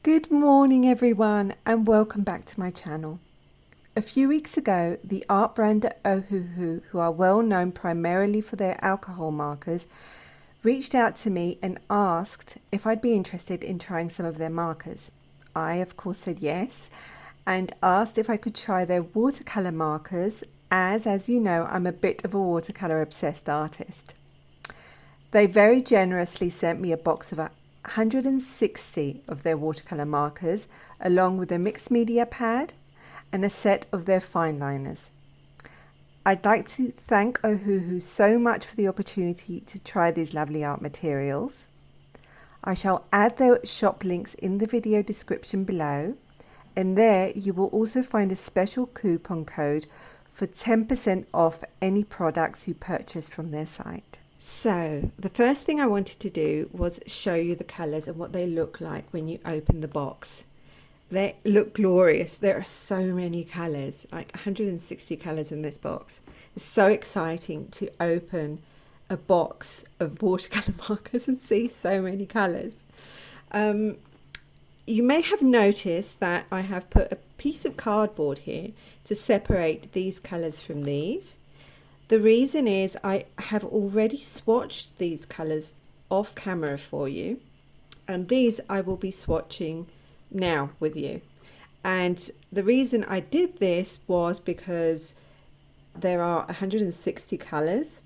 Good morning everyone and welcome back to my channel. A few weeks ago, the art brand Ohuhu, who are well known primarily for their alcohol markers, reached out to me and asked if I'd be interested in trying some of their markers. I of course said yes and asked if I could try their watercolor markers as you know, I'm a bit of a watercolor obsessed artist. They very generously sent me a box of 160 of their watercolor markers along with a mixed media pad and a set of their fine liners. I'd like to thank Ohuhu so much for the opportunity to try these lovely art materials. I shall add their shop links in the video description below, and there you will also find a special coupon code for 10% off any products you purchase from their site. So the first thing I wanted to do was show you the colours and what they look like when you open the box. They look glorious. There are so many colours, like 160 colours in this box. It's so exciting to open a box of watercolour markers and see so many colours. You may have noticed that I have put a piece of cardboard here to separate these colours from these. The reason is I have already swatched these colours off camera for you, and these I will be swatching now with you. And the reason I did this was because there are 160 colours,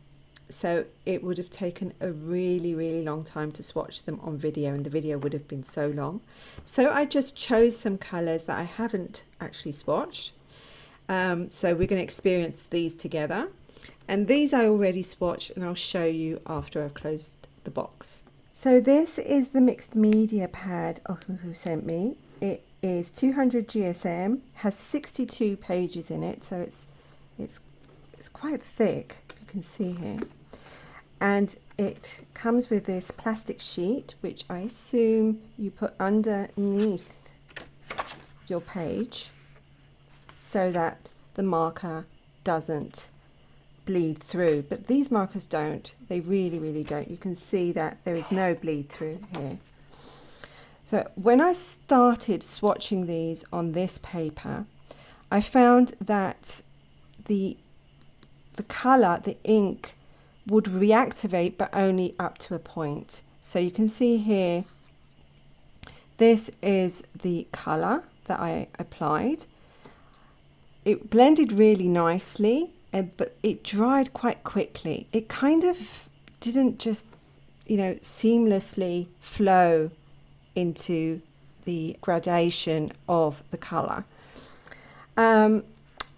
so it would have taken a really long time to swatch them on video, and the video would have been so long. So I just chose some colours that I haven't actually swatched. So we're going to experience these together. And these I already swatched, and I'll show you after I've closed the box. So this is the mixed media pad Ohuhu sent me. It is 200 GSM, has 62 pages in it, so it's quite thick, you can see here. And it comes with this plastic sheet, which I assume you put underneath your page so that the marker doesn't bleed through, but these markers don't. They really don't. You can see that there is no bleed through here. So when I started swatching these on this paper, I found that the color, the ink, would reactivate, but only up to a point. So you can see here, this is the color that I applied. It blended really nicely, but it dried quite quickly. It kind of didn't just, seamlessly flow into the gradation of the color.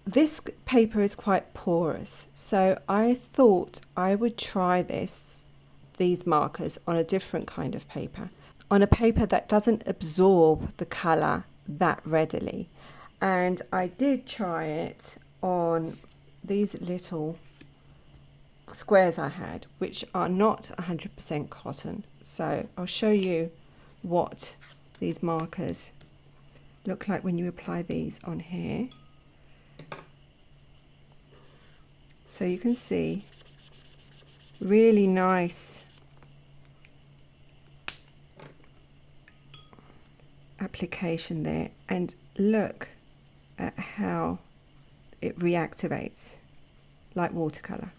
This paper is quite porous, so I thought I would try these markers on a different kind of paper, on a paper that doesn't absorb the color that readily. And I did try it on these little squares I had, which are not 100% cotton. So I'll show you what these markers look like when you apply these on here. So you can see really nice application there, and look at how it reactivates like watercolor,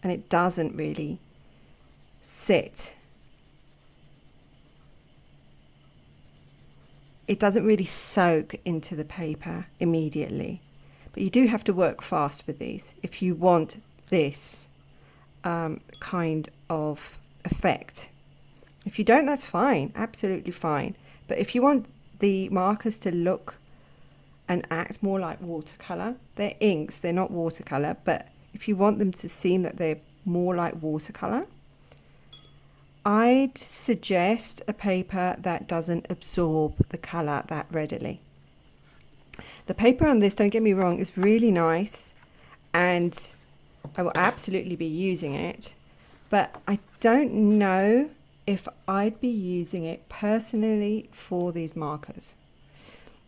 and it doesn't really sit. It doesn't really soak into the paper immediately, but you do have to work fast with these if you want this kind of effect. If you don't, that's fine, absolutely fine. But if you want the markers to look and act more like watercolor, they're inks, they're not watercolor, but if you want them to seem that they're more like watercolor, I'd suggest a paper that doesn't absorb the color that readily. The paper on this, don't get me wrong, is really nice, and I will absolutely be using it, but I don't know if I'd be using it personally for these markers.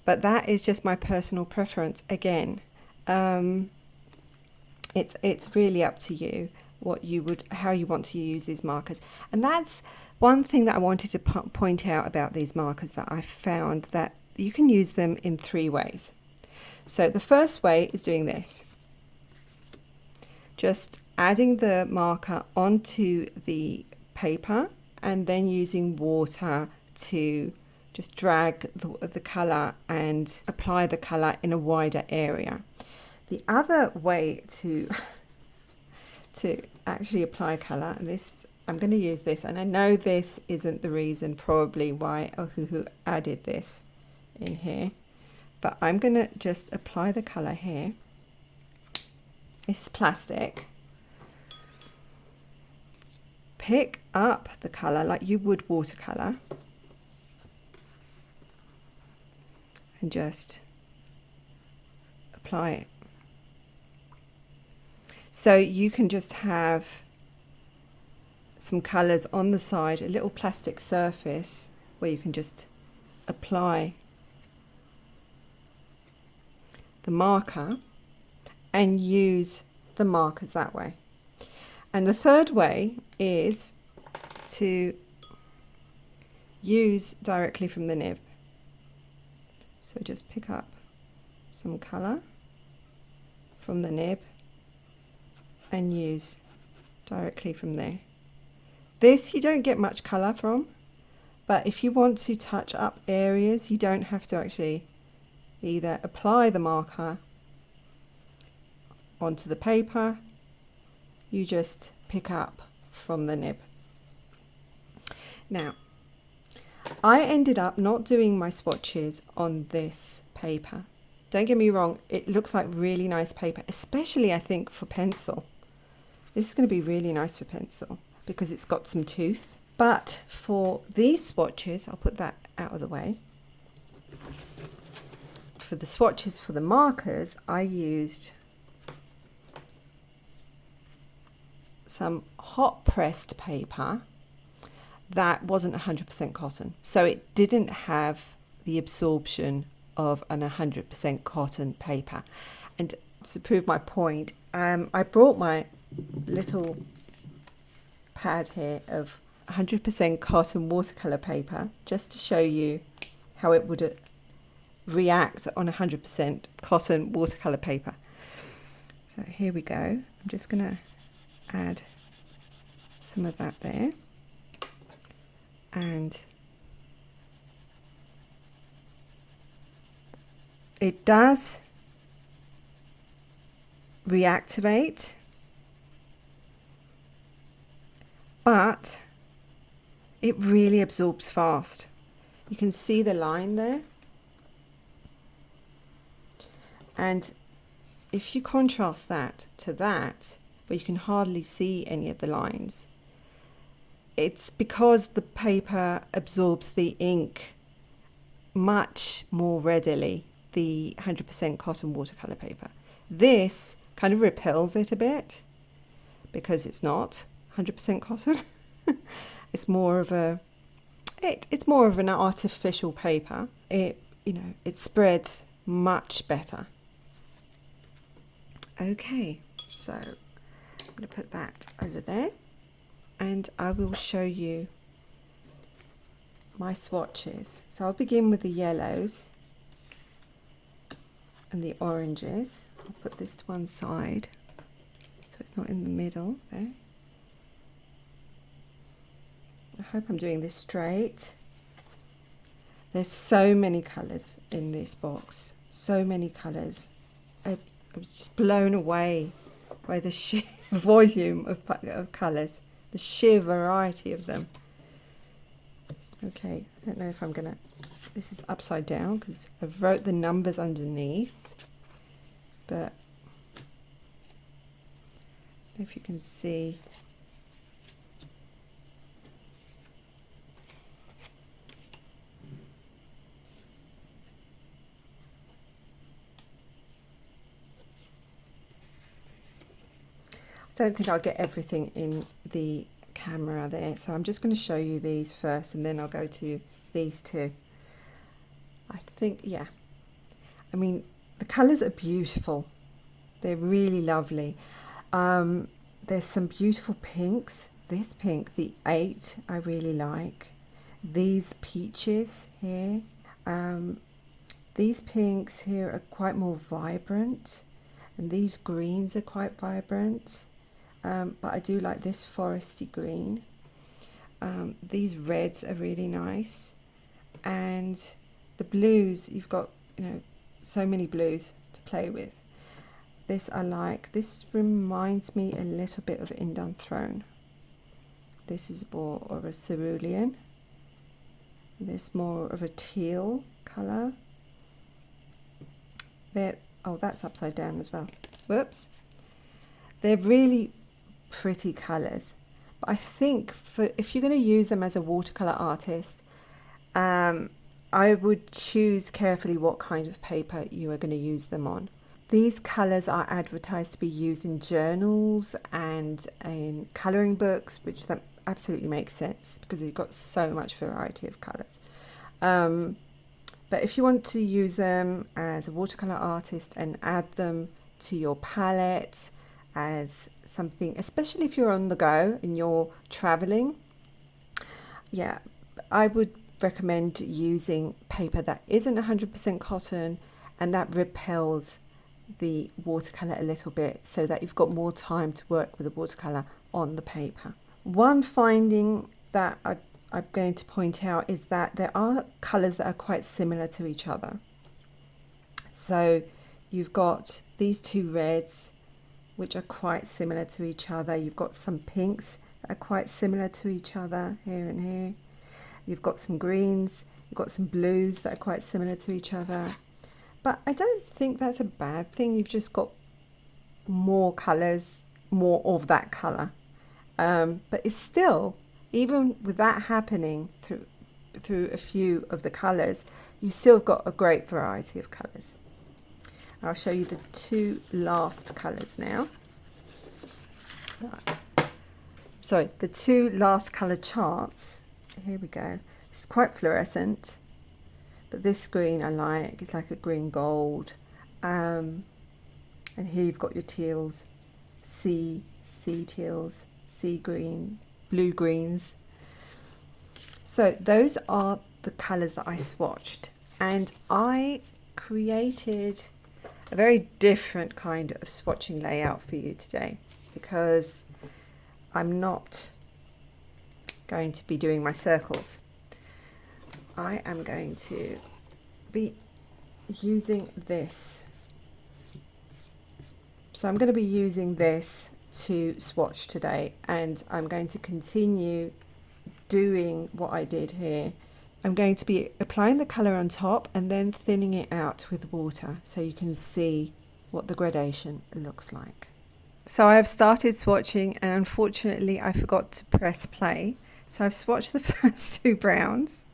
But that is just my personal preference. Again, it's really up to you how you want to use these markers. And that's One thing that I wanted to point out about these markers that I found that you can use them in 3 ways. So the first way is doing this. Just adding the marker onto the paper and then using water to just drag the colour and apply the colour in a wider area. The other way to actually apply colour, I'm going to use this, and I know this isn't the reason probably why Ohuhu added this in here, but I'm going to just apply the colour here. This is plastic. Pick up the colour like you would watercolour and just apply it. So you can just have some colours on the side, a little plastic surface where you can just apply the marker and use the markers that way. And the third way is to use directly from the nib. So just pick up some colour from the nib and use directly from there. This you don't get much colour from, but if you want to touch up areas, you don't have to actually either apply the marker onto the paper, you just pick up from the nib. Now, I ended up not doing my swatches on this paper. Don't get me wrong, it looks like really nice paper, especially I think for pencil. This is going to be really nice for pencil because it's got some tooth. But for these swatches, I'll put that out of the way. For the swatches for the markers, I used some hot pressed paper that wasn't 100% cotton. So it didn't have the absorption of an 100% cotton paper. And to prove my point, I brought my little pad here of 100% cotton watercolor paper just to show you how it would react on 100% cotton watercolor paper. So here we go. I'm just going to add some of that there, and it does reactivate, but it really absorbs fast. You can see the line there, and if you contrast that to that, where you can hardly see any of the lines, it's because the paper absorbs the ink much more readily, the 100% cotton watercolor paper. This kind of repels it a bit because it's not 100% cotton. It's more of an artificial paper. It spreads much better. Okay, so I'm going to put that over there, and I will show you my swatches. So I'll begin with the yellows and the oranges. I'll put this to one side so it's not in the middle there. I hope I'm doing this straight. There's so many colours in this box, so many colours. I was just blown away by the sheer volume of colours, the sheer variety of them. Okay, I don't know if I'm gonna, this is upside down because I've wrote the numbers underneath, but if you can see. I don't think I'll get everything in the camera there, so I'm just going to show you these first and then I'll go to these two. I think, yeah, I mean the colours are beautiful, they're really lovely. There's some beautiful pinks, This pink, the 8, I really like. These peaches here, these pinks here are quite more vibrant, and these greens are quite vibrant, but I do like this foresty green. These reds are really nice, and the blues, you've got, you know, so many blues to play with. This I like. This reminds me a little bit of Indian Throne. This is more of a cerulean. This more of a teal colour. Oh, that's upside down as well. Whoops. They're really pretty colours. But I think if you're going to use them as a watercolour artist, I would choose carefully what kind of paper you are going to use them on. These colours are advertised to be used in journals and in colouring books, which that absolutely makes sense because you've got so much variety of colours. But if you want to use them as a watercolour artist and add them to your palette as something, especially if you're on the go and you're travelling, yeah, I would recommend using paper that isn't 100% cotton and that repels the watercolour a little bit, so that you've got more time to work with the watercolour on the paper. One finding that I'm going to point out is that there are colours that are quite similar to each other. So you've got these two reds which are quite similar to each other. You've got some pinks that are quite similar to each other here and here. You've got some greens, you've got some blues that are quite similar to each other. But I don't think that's a bad thing. You've just got more colours, more of that colour. But it's still, even with that happening through a few of the colours, you still got a great variety of colours. I'll show you the two last colours now. Sorry, the two last colour charts. Here we go. It's quite fluorescent, but this green I like. It's like a green gold. And here you've got your teals, sea teals, sea green, blue greens. So those are the colours that I swatched, and I created a very different kind of swatching layout for you today, because I'm not going to be doing my circles. I am going to be using this. So I'm going to be using this to swatch today, and I'm going to continue doing what I did here. I'm going to be applying the colour on top and then thinning it out with water so you can see what the gradation looks like. So I have started swatching, and unfortunately I forgot to press play. So I've swatched the first two browns,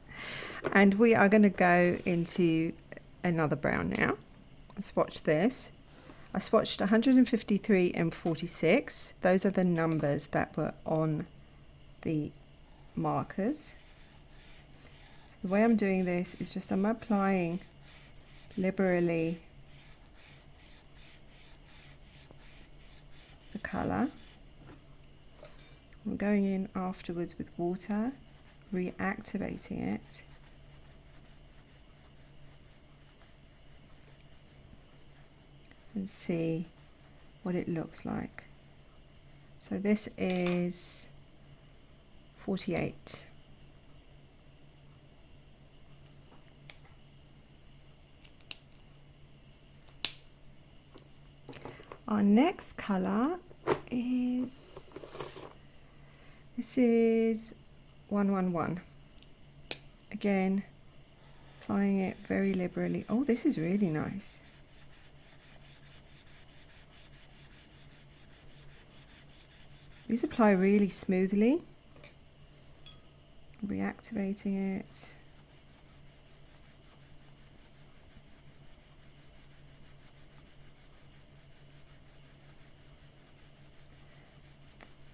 and we are going to go into another brown now. Swatch this. I swatched 153 and 46. Those are the numbers that were on the markers. So the way I'm doing this is just I'm applying liberally the colour. I'm going in afterwards with water, reactivating it. And see what it looks like. So this is 48. Our next colour is, this is 111. Again, applying it very liberally. Oh, this is really nice. These apply really smoothly. Reactivating it.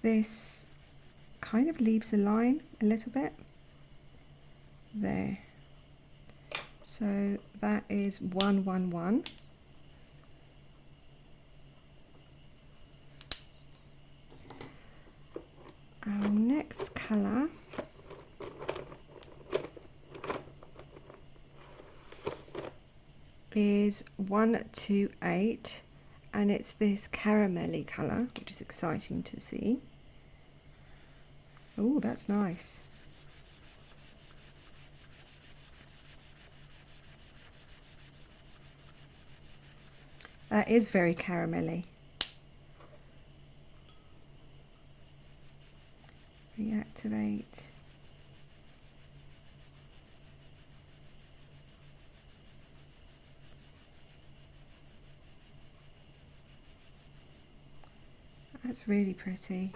This kind of leaves a line a little bit. There. So that is 111. is 128, and it's this caramelly colour, which is exciting to see. Oh, that's nice. That is very caramelly. Reactivate. That's really pretty.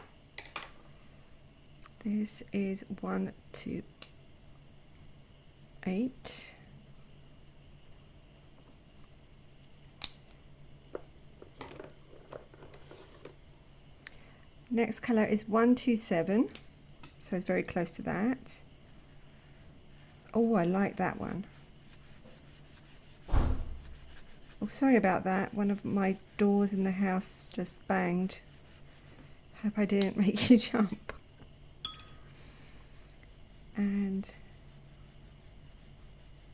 This is 128. Next colour is 127, so it's very close to that. Oh, I like that one. Oh, sorry about that. One of my doors in the house just banged. Hope I didn't make you jump. And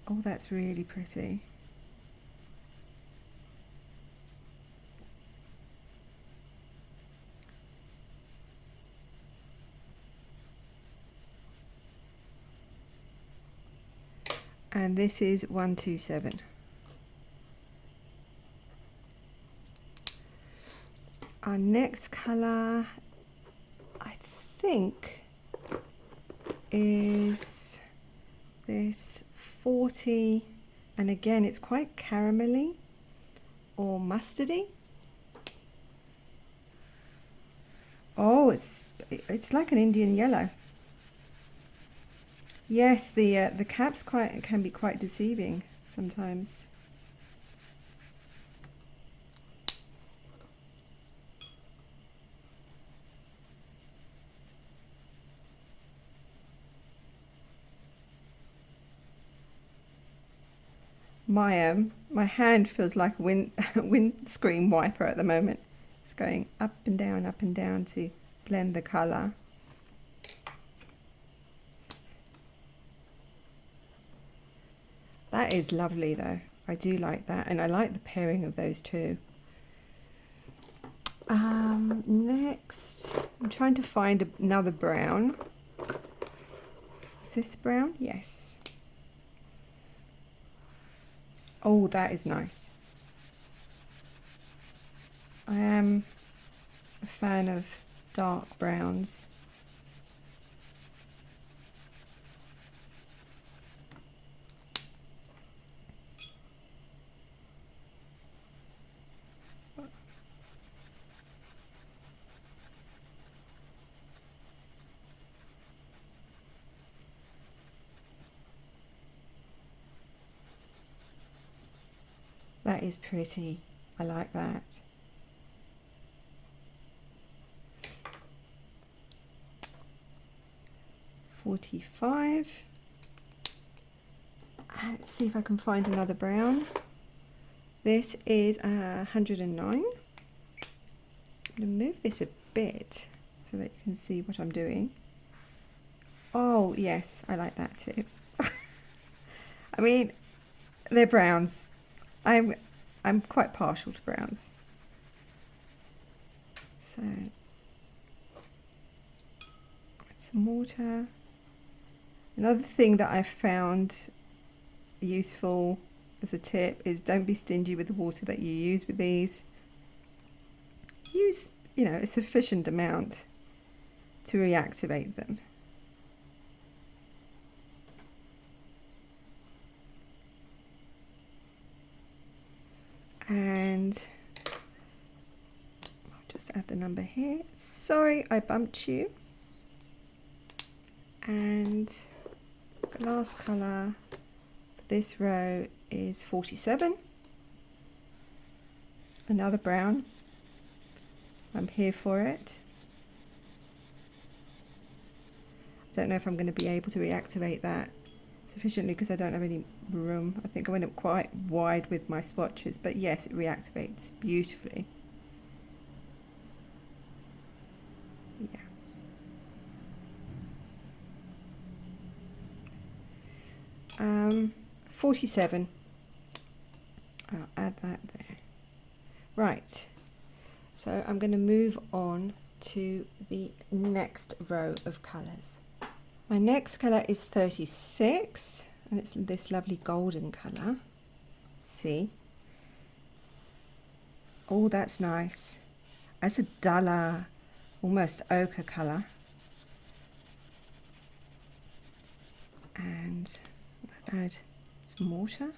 oh, that's really pretty. And this is 127. Our next colour, I think, is this 40, and again it's quite caramelly or mustardy. Oh, it's like an Indian yellow. Yes, the caps can be quite deceiving sometimes. My hand feels like a windscreen wiper at the moment. It's going up and down to blend the colour. That is lovely though. I do like that, and I like the pairing of those two. Next, I'm trying to find another brown. Is this brown? Yes. Oh, that is nice. I am a fan of dark browns. That is pretty. I like that. $45. Let's see if I can find another brown. This is 109. I'm going to move this a bit so that you can see what I'm doing. Oh yes, I like that too. I mean, they're browns. I'm quite partial to browns. So some water. Another thing that I've found useful as a tip is don't be stingy with the water that you use with these. Use, you know, a sufficient amount to reactivate them. And I'll just add the number here. Sorry, I bumped you. And the last colour for this row is 47. Another brown. I'm here for it. I don't know if I'm going to be able to reactivate that sufficiently because I don't have any room. I think I went up quite wide with my swatches, but yes, it reactivates beautifully. Yeah. 47. I'll add that there. Right, so I'm going to move on to the next row of colours. My next colour is 36, and it's this lovely golden colour. See? Oh, that's nice. That's a duller, almost ochre colour. And I'll add some water.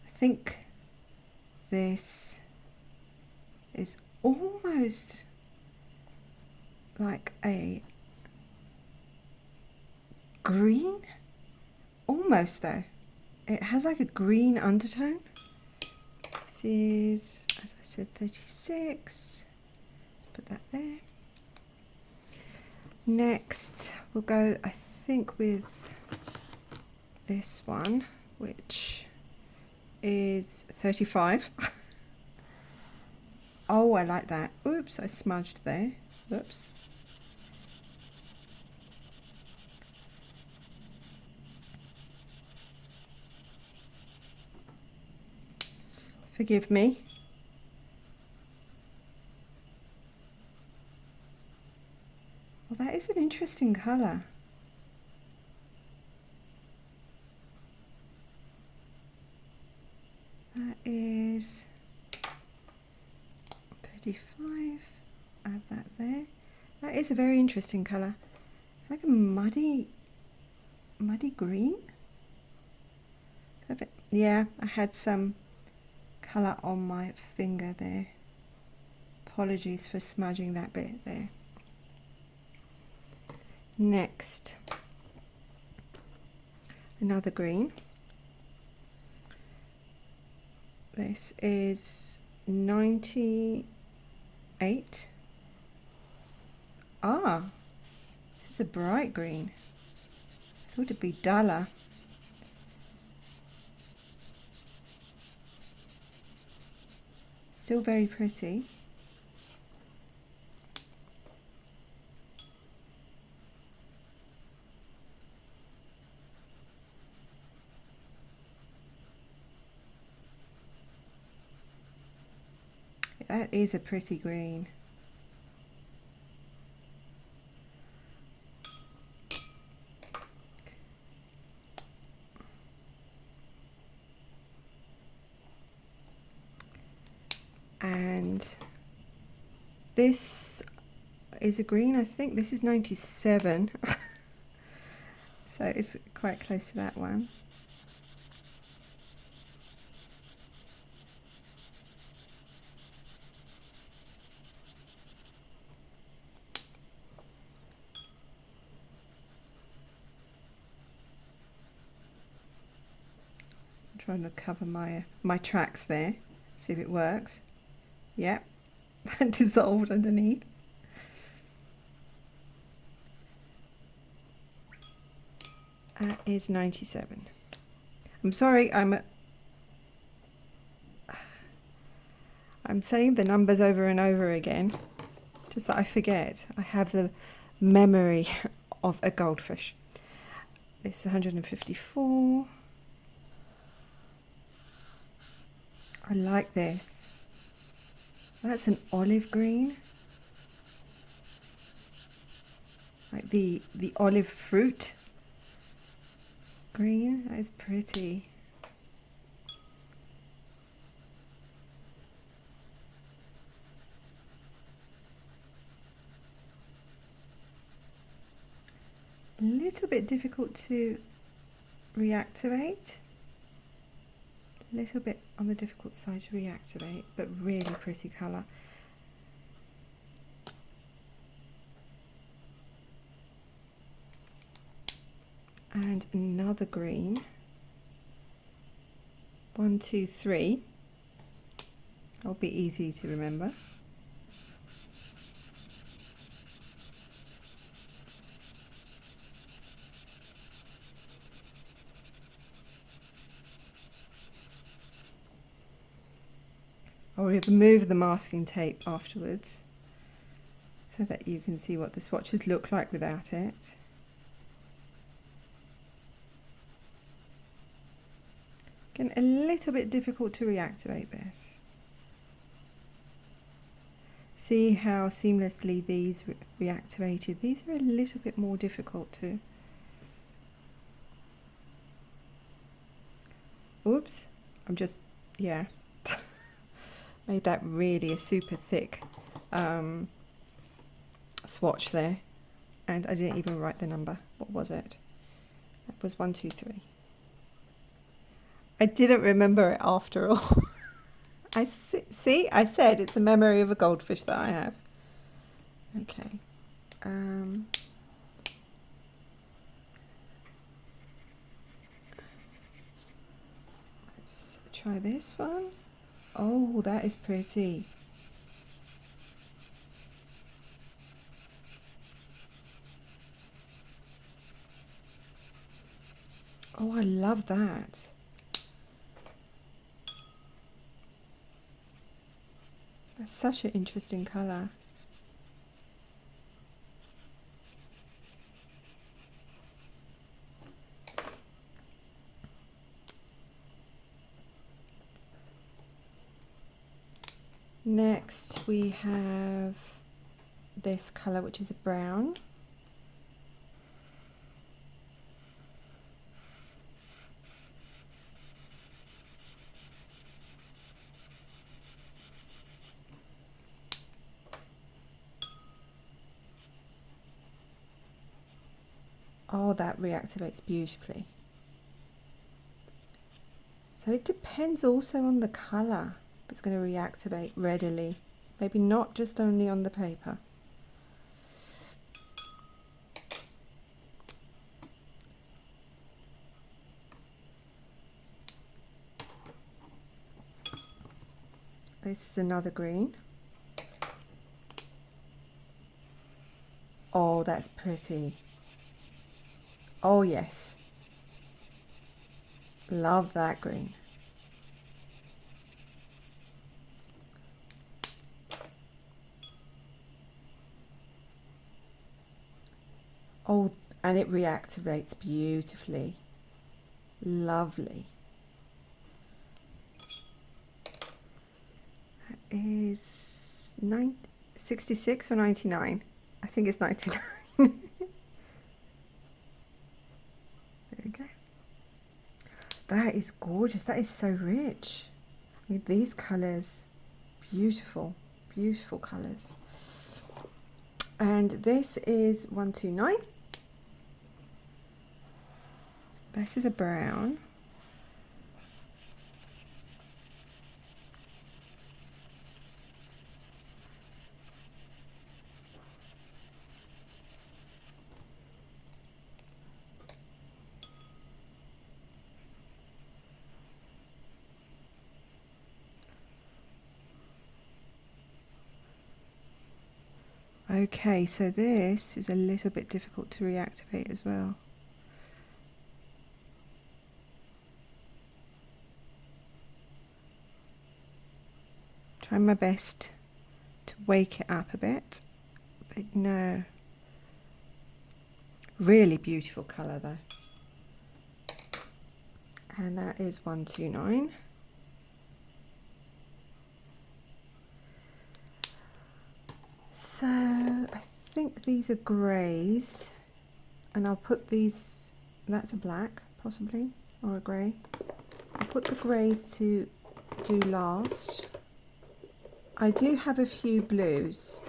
I think this is almost like a green, almost though. It has like a green undertone. This is, as I said, 36. Let's put that there. Next, we'll go, I think, with this one, which is 35. Oh, I like that. Oops, I smudged there. Whoops. Forgive me. Well, that is an interesting colour. That is 35. Add that there. That is a very interesting colour. It's like a muddy green. Yeah, I had some colour on my finger there. Apologies for smudging that bit there. Next, another green. This is 98. Ah, this is a bright green. I thought it'd be duller. Still very pretty. That is a pretty green. And this is a green, I think. This is 97. So it's quite close to that one. I'm trying to cover my tracks there, see if it works. Yep, that dissolved underneath. That is 97. I'm sorry, I'm saying the numbers over and over again, just that I forget. I have the memory of a goldfish. This is 154. I like this. That's an olive green. Like the olive fruit green. That is pretty. A little bit difficult to reactivate. A little bit on the difficult side to reactivate, but really pretty colour. And another green. 1, 2, 3. That'll be easy to remember. I'll remove the masking tape afterwards. so that you can see what the swatches look like without it. Again, a little bit difficult to reactivate this. See how seamlessly these reactivated. These are a little bit more difficult to. Oops, I'm just, yeah, made that really a super thick swatch there, and I didn't even write the number. What was it? It was 1, 2, 3. I didn't remember it after all. I see, I said it's a memory of a goldfish that I have. Okay. Let's try this one. Oh, that is pretty. Oh, I love that. That's such an interesting colour. Next we have this colour, which is a brown. Oh, that reactivates beautifully. So it depends also on the colour if it's going to reactivate readily. Maybe not just only on the paper. This is another green. Oh, that's pretty. Oh yes. Love that green. Oh, and it reactivates beautifully. Lovely. That is 66 or 99? I think it's 99. There we go. That is gorgeous. That is so rich. I mean, these colours, beautiful, beautiful colours. And this is 129. This is a brown. Okay, so this is a little bit difficult to reactivate as well. Trying my best to wake it up a bit, but no. Really beautiful colour though. And that is 129. So I think these are greys, and I'll put these, that's a black possibly, or a grey. I'll put the greys to do last. I do have a few blues.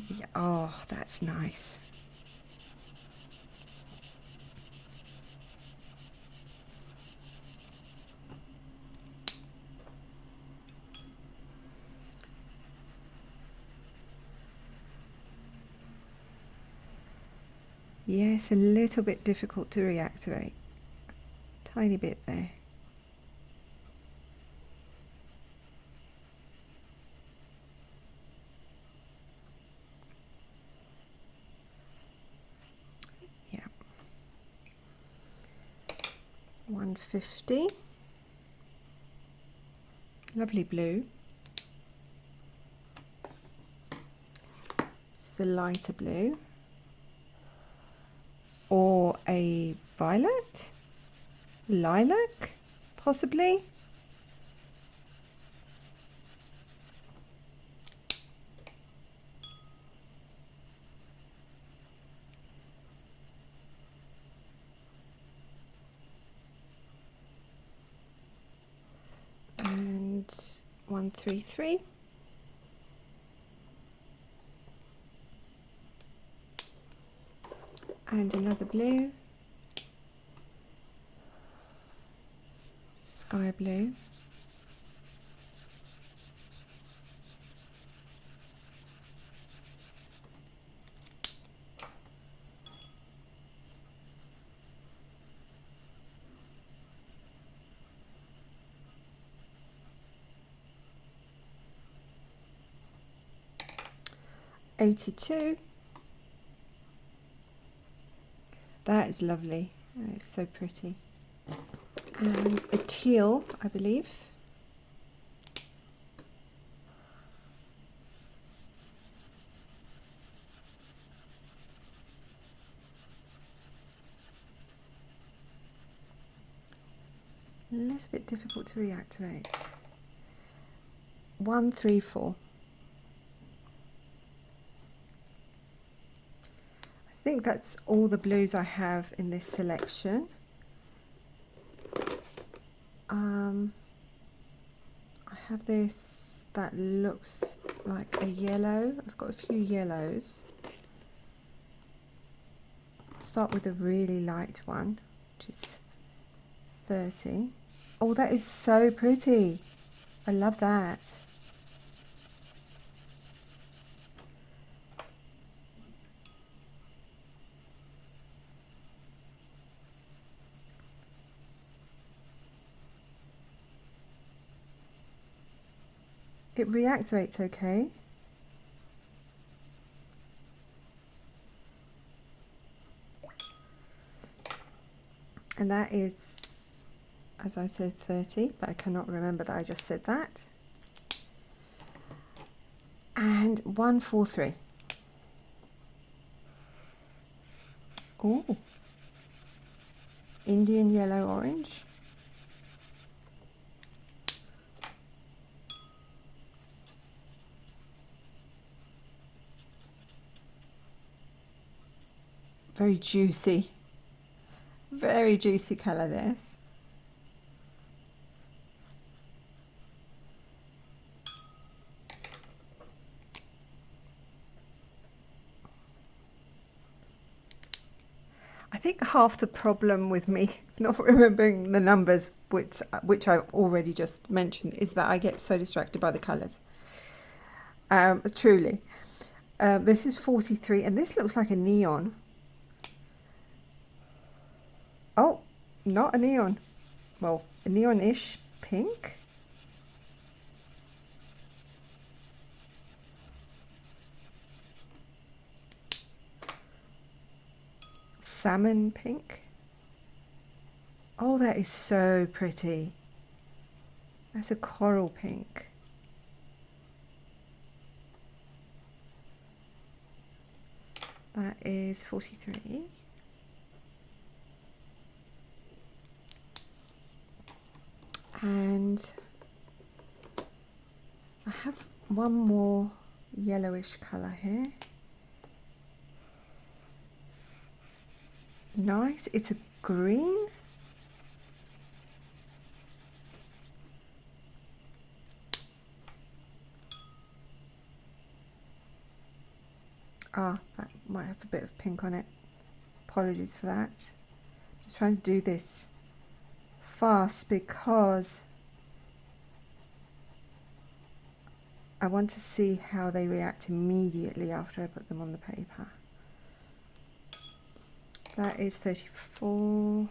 Yeah, oh, that's nice. Yes, a little bit difficult to reactivate. Tiny bit there. Yeah. 150. Lovely blue. This is a lighter blue. Or a violet? Lilac, possibly? And 133. And another blue. Sky blue. '82. That is lovely. It's so pretty. And a teal, I believe. A little bit difficult to reactivate. 134. I think that's all the blues I have in this selection. I have this that looks like a yellow. I've got a few yellows. I'll start with a really light one, which is 30. Oh, that is so pretty. I love that. It reactivates okay. And that is, as I said, 30, but I cannot remember that I just said that. And 143. Oh, Indian yellow orange. Very juicy colour this. I think half the problem with me not remembering the numbers, which I've already just mentioned, is that I get so distracted by the colours. Truly. This is 43, and this looks like a neon. Oh, not a neon. Well, a neon-ish pink. Salmon pink. Oh, that is so pretty. That's a coral pink. That is 43. And I have one more yellowish colour here. Nice, it's a green. Ah, that might have a bit of pink on it. Apologies for that. Just trying to do this fast because I want to see how they react immediately after I put them on the paper. That is 34.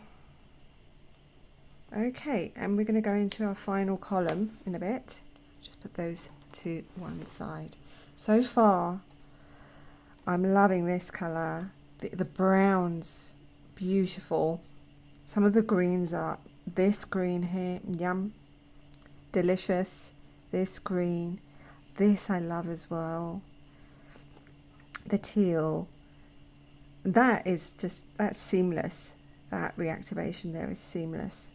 Okay, and we're going to go into our final column in a bit. Just put those to one side. So far, I'm loving this colour. The browns, beautiful. Some of the greens are, this green here, yum. delicious. This green, this I love as well. The teal, that's seamless. That reactivation there is seamless.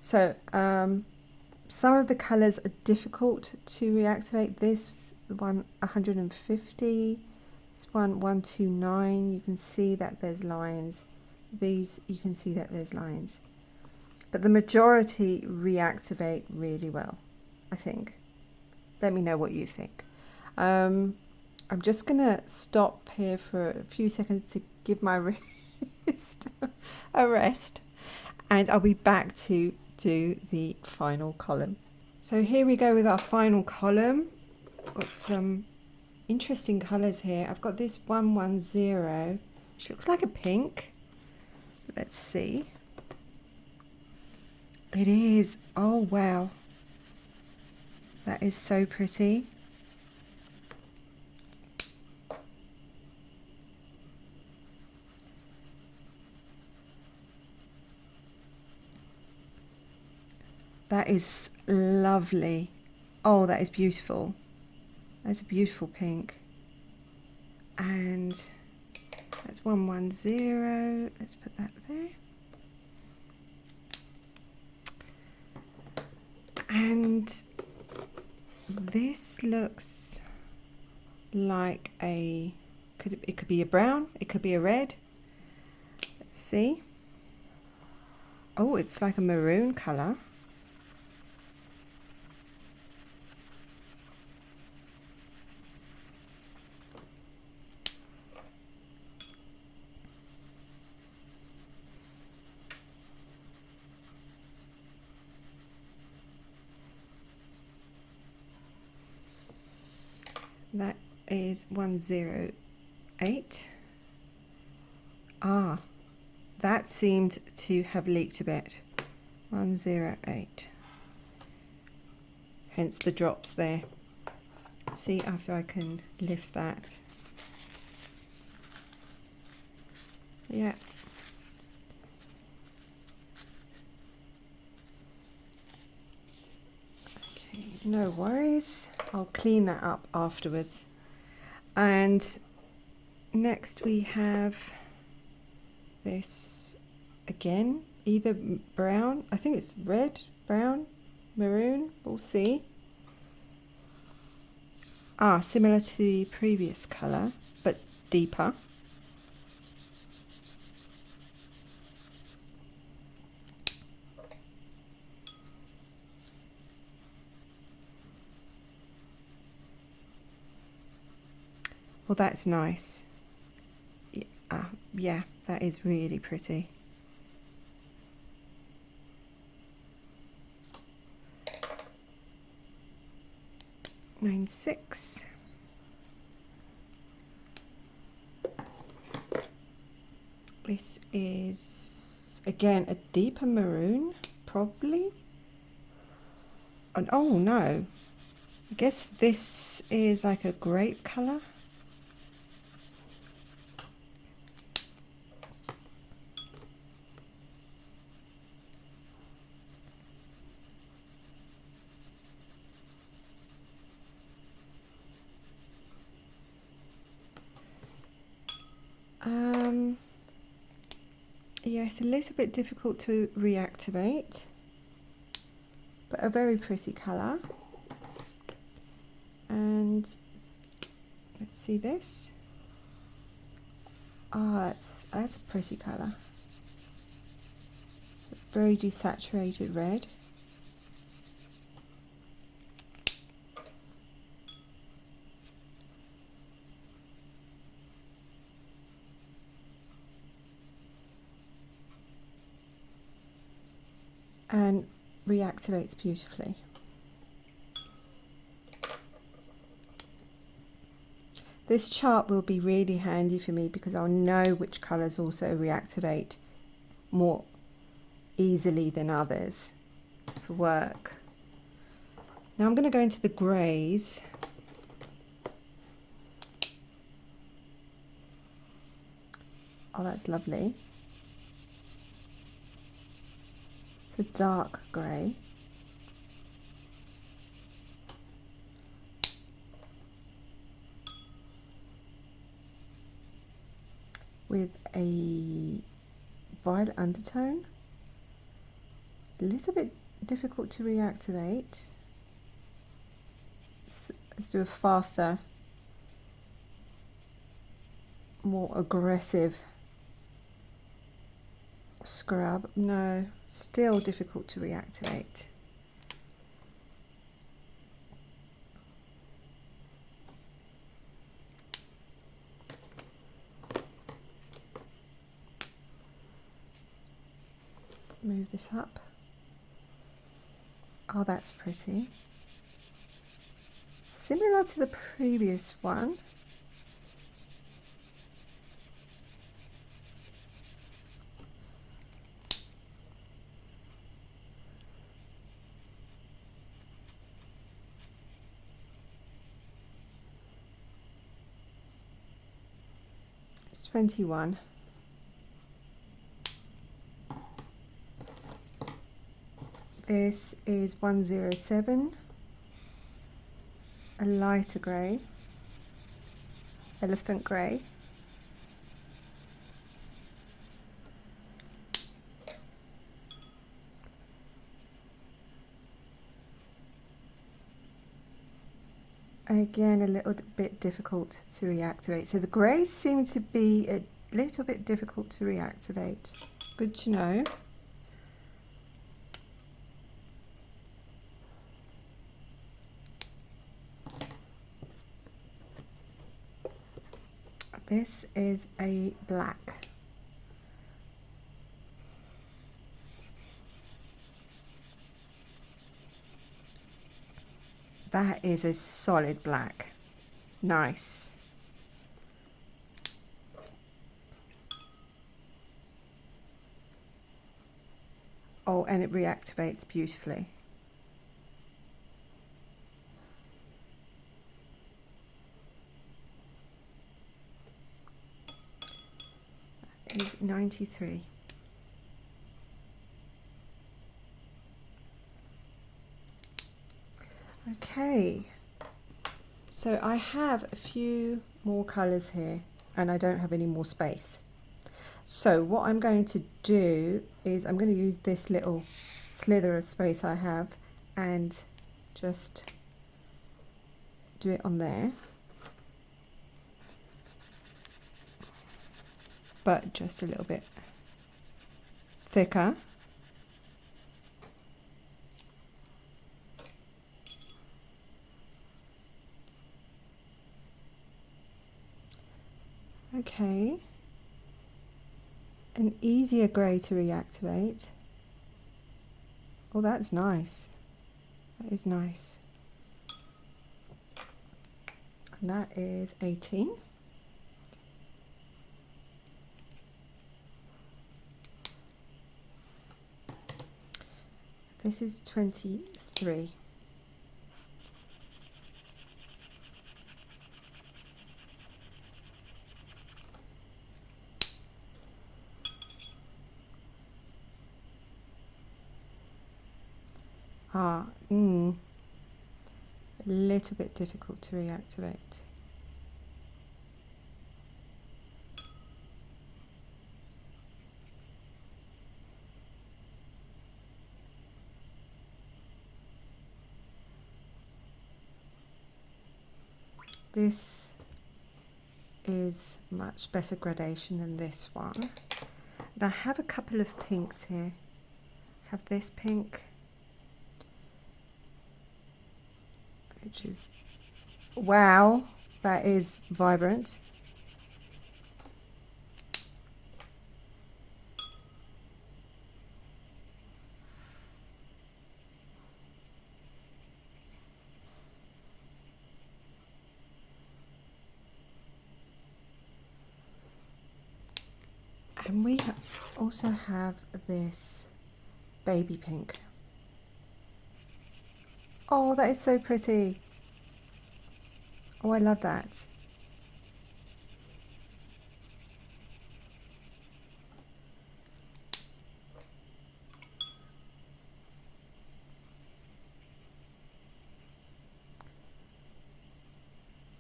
So some of the colours are difficult to reactivate. This one 150, this one 129. You can see that there's lines. These you can see that there's lines, but the majority reactivate really well, I think. Let me know what you think. I'm just gonna stop here for a few seconds to give my wrist a rest, and I'll be back to do the final column. So here we go with our final column. I've got some interesting colours here. I've got this 110, which looks like a pink. Let's see. It is. Oh wow, that is so pretty. That is lovely. Oh, that is beautiful. That's a beautiful pink. And that's 110. Let's put that there. And this looks like it could be a brown, it could be a red. Let's see. Oh, it's like a maroon colour. That is 108. Ah, that seemed to have leaked a bit. 108. Hence the drops there. Let's see if I can lift that. Yeah. Okay, no worries. I'll clean that up afterwards. And next we have this again, either brown, I think it's red, brown, maroon, we'll see. Ah, similar to the previous colour, but deeper. Well, that's nice. Yeah, that is really pretty. (9.6). This is again a deeper maroon, probably. And oh no, I guess this is like a grape colour. Yeah, it's a little bit difficult to reactivate, but a very pretty colour. And let's see this. Ah, that's a pretty colour. Very desaturated red. And reactivates beautifully. This chart will be really handy for me because I'll know which colours also reactivate more easily than others for work. Now I'm going to go into the greys. Oh, that's lovely. It's a dark grey. with a violet undertone. A little bit difficult to reactivate. Let's do a faster, more aggressive scrub. No, still difficult to reactivate. Move this up. Oh, that's pretty. Similar to the previous one. It's 21. This is 107, a lighter grey, elephant grey. Again, a little bit difficult to reactivate. So the greys seem to be a little bit difficult to reactivate. Good to know. This is a black. That is a solid black. Nice. Oh, and it reactivates beautifully. That is 93. Okay, so I have a few more colours here and I don't have any more space. So what I'm going to do is I'm going to use this little slither of space I have and just do it on there, but just a little bit thicker. Okay, an easier grey to reactivate. Oh, that's nice. That is nice. And that is 18. This is 23. A little bit difficult to reactivate. This is much better gradation than this one. And I have a couple of pinks here. I have this pink, which is, wow, that is vibrant. And we also have this baby pink. Oh, that is so pretty. Oh, I love that.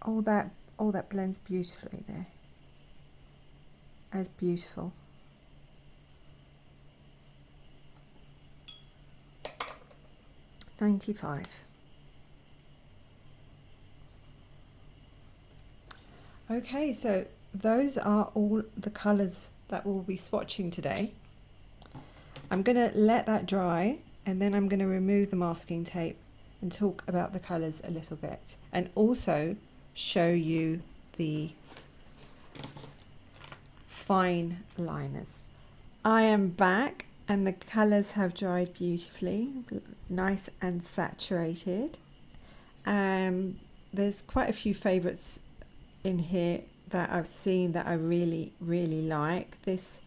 All that blends beautifully there. as beautiful. $95. Okay, so those are all the colours that we'll be swatching today. I'm going to let that dry, and then I'm going to remove the masking tape and talk about the colours a little bit, and also show you the fine liners. I am back, and the colours have dried beautifully, nice and saturated. There's quite a few favourites in here that I've seen that I really like. This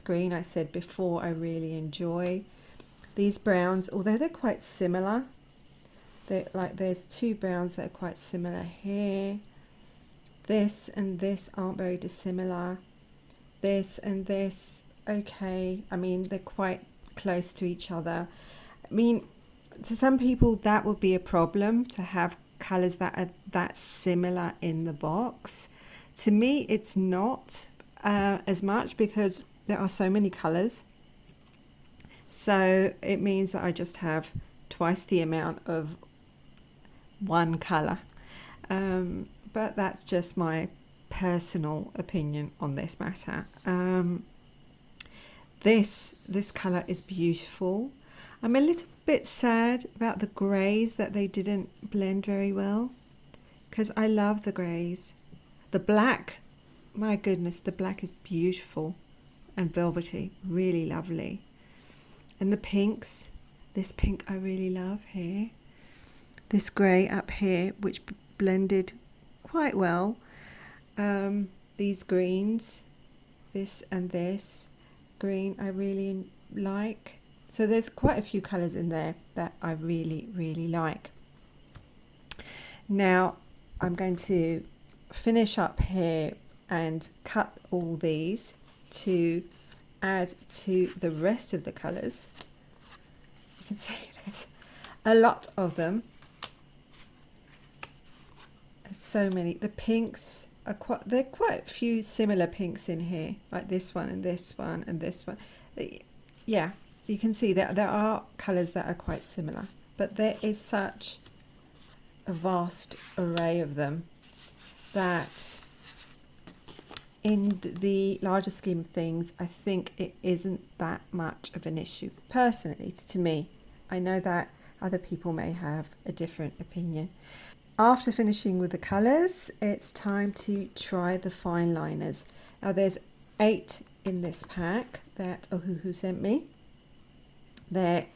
green, I said before, I really enjoy. These browns, although they're quite similar, there's two browns that are quite similar here. This and this aren't very dissimilar. This and this, okay, I mean, they're quite close to each other. I mean, to some people that would be a problem to have colours that are that similar in the box. To me, it's not as much, because there are so many colours. So it means that I just have twice the amount of one colour. But that's just my personal opinion on this matter. This colour is beautiful. I'm a little bit sad about the greys, that they didn't blend very well, because I love the greys. The black, my goodness, the black is beautiful and velvety, really lovely. And the pinks, this pink I really love here. This grey up here, which blended quite well. These greens, this and this green I really like. So there's quite a few colours in there that I really like. Now I'm going to finish up here and cut all these to add to the rest of the colours. You can see there's a lot of them. There's so many. The pinks are there are quite a few similar pinks in here, like this one and this one and this one. Yeah, you can see that there are colours that are quite similar, but there is such a vast array of them that in the larger scheme of things, I think it isn't that much of an issue. Personally, to me, I know that other people may have a different opinion. After finishing with the colours, it's time to try the fine liners. Now there's 8 in this pack that Ohuhu sent me. They're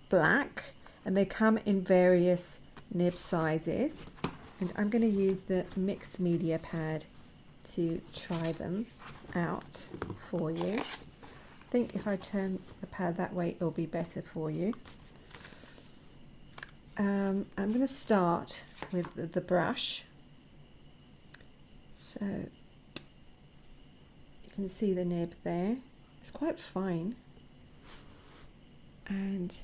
black and they come in various nib sizes. And I'm going to use the mixed media pad to try them out for you. I think if I turn the pad that way, it'll be better for you. I'm going to start with the brush. So you can see the nib there. It's quite fine. And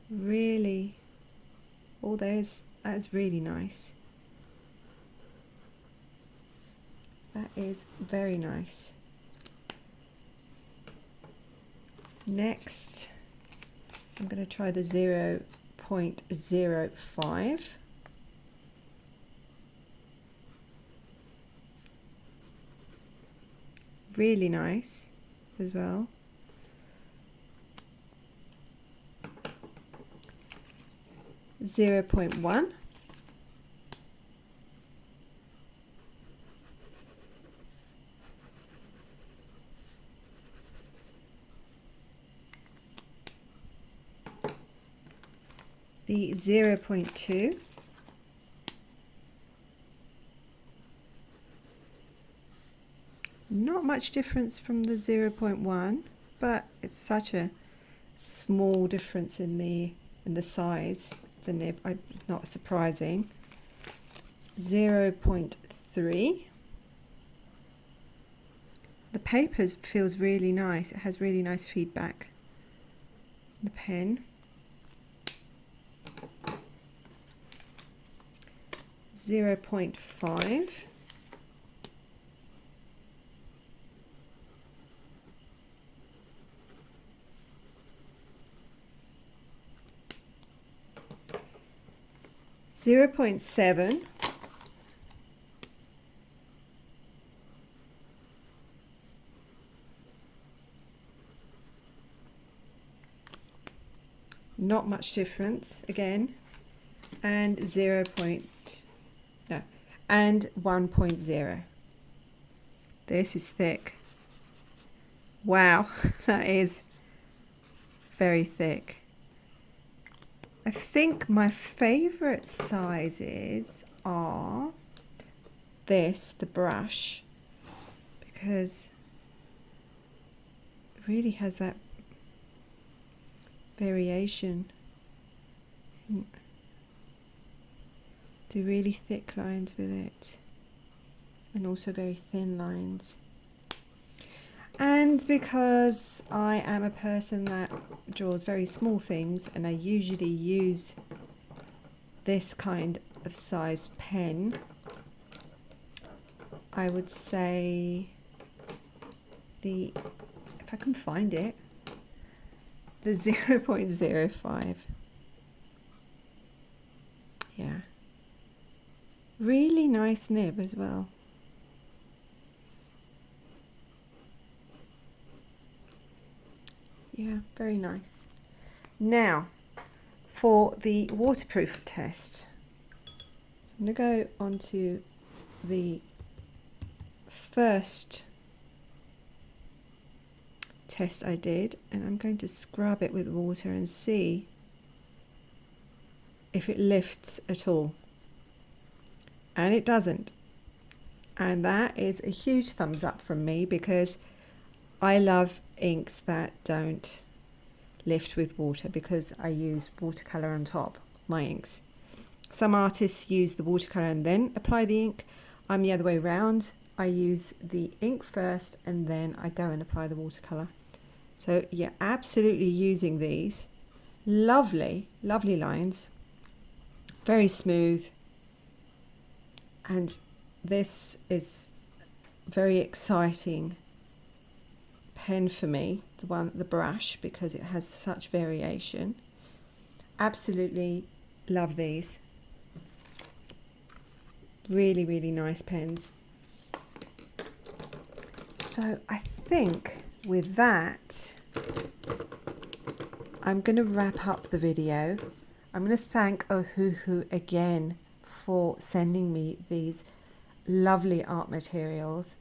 really, oh, that is really nice. That is very nice. Next, I'm going to try the 0.05. Really nice as well. .1. The 0.2. Not much difference from the 0.1, but it's such a small difference in the size. The nib, not surprising. 0.3. The paper feels really nice. It has really nice feedback. The pen. 0.5. 0.7, not much difference again, and 1.0. This is thick. Wow, that is very thick. I think my favorite sizes are the brush, because it really has that variation. Do really thick lines with it, and also very thin lines. And because I am a person that draws very small things, and I usually use this kind of sized pen, I would say if I can find it, the 0.05. Yeah. Really nice nib as well. Yeah, very nice. Now, for the waterproof test, so I'm going to go on to the first test I did, and I'm going to scrub it with water and see if it lifts at all. And it doesn't. And that is a huge thumbs up from me, because I love inks that don't lift with water, because I use watercolor on top my inks. Some artists use the watercolor and then apply the ink. I'm the other way around. I use the ink first and then I go and apply the watercolor. So yeah, absolutely using these. Lovely, lovely lines. Very smooth. And this is very exciting pen for me, the brush, because it has such variation. Absolutely love these. Really, really nice pens. So I think with that, I'm going to wrap up the video. I'm going to thank Ohuhu again for sending me these lovely art materials.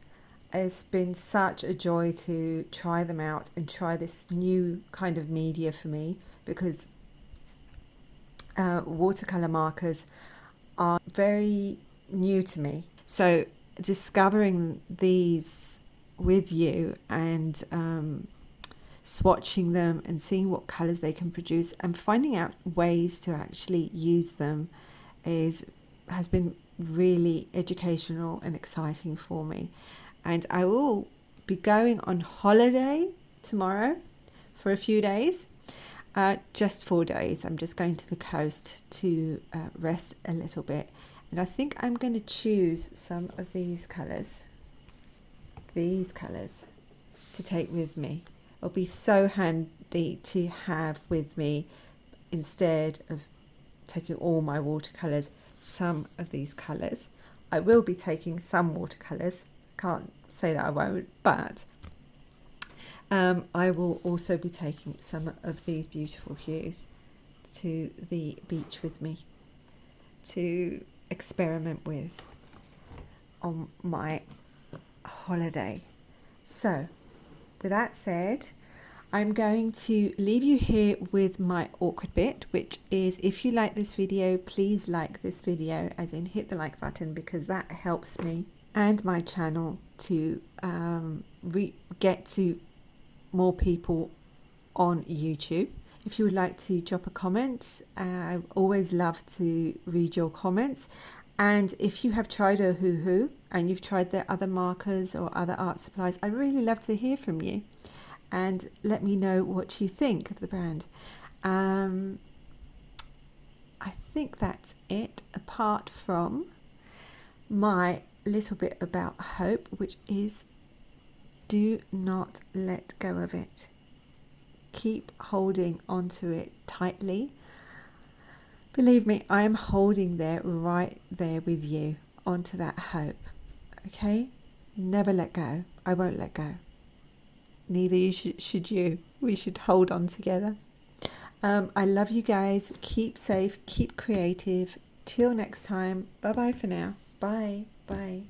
It's been such a joy to try them out and try this new kind of media for me, because watercolor markers are very new to me. So discovering these with you and swatching them and seeing what colors they can produce and finding out ways to actually use them has been really educational and exciting for me. And I will be going on holiday tomorrow for a few days, just 4 days. I'm just going to the coast to rest a little bit. And I think I'm going to choose some of these colours to take with me. It'll be so handy to have with me, instead of taking all my watercolours, some of these colours. I will be taking some watercolours. Can't say that I won't, but I will also be taking some of these beautiful hues to the beach with me to experiment with on my holiday. So with that said, I'm going to leave you here with my awkward bit, which is, if you like this video, please like this video, as in hit the like button, because that helps me and my channel to get to more people on YouTube. If you would like to drop a comment, I always love to read your comments. And if you have tried Ohuhu and you've tried their other markers or other art supplies, I really love to hear from you and let me know what you think of the brand. I think that's it, apart from my little bit about hope, which is, do not let go of it. Keep holding onto it tightly. Believe me, I am holding there, right there with you, onto that hope. Okay? Never let go. I won't let go. Neither should you. We should hold on together. I love you guys. Keep safe. Keep creative. Till next time. Bye bye for now. Bye. Bye.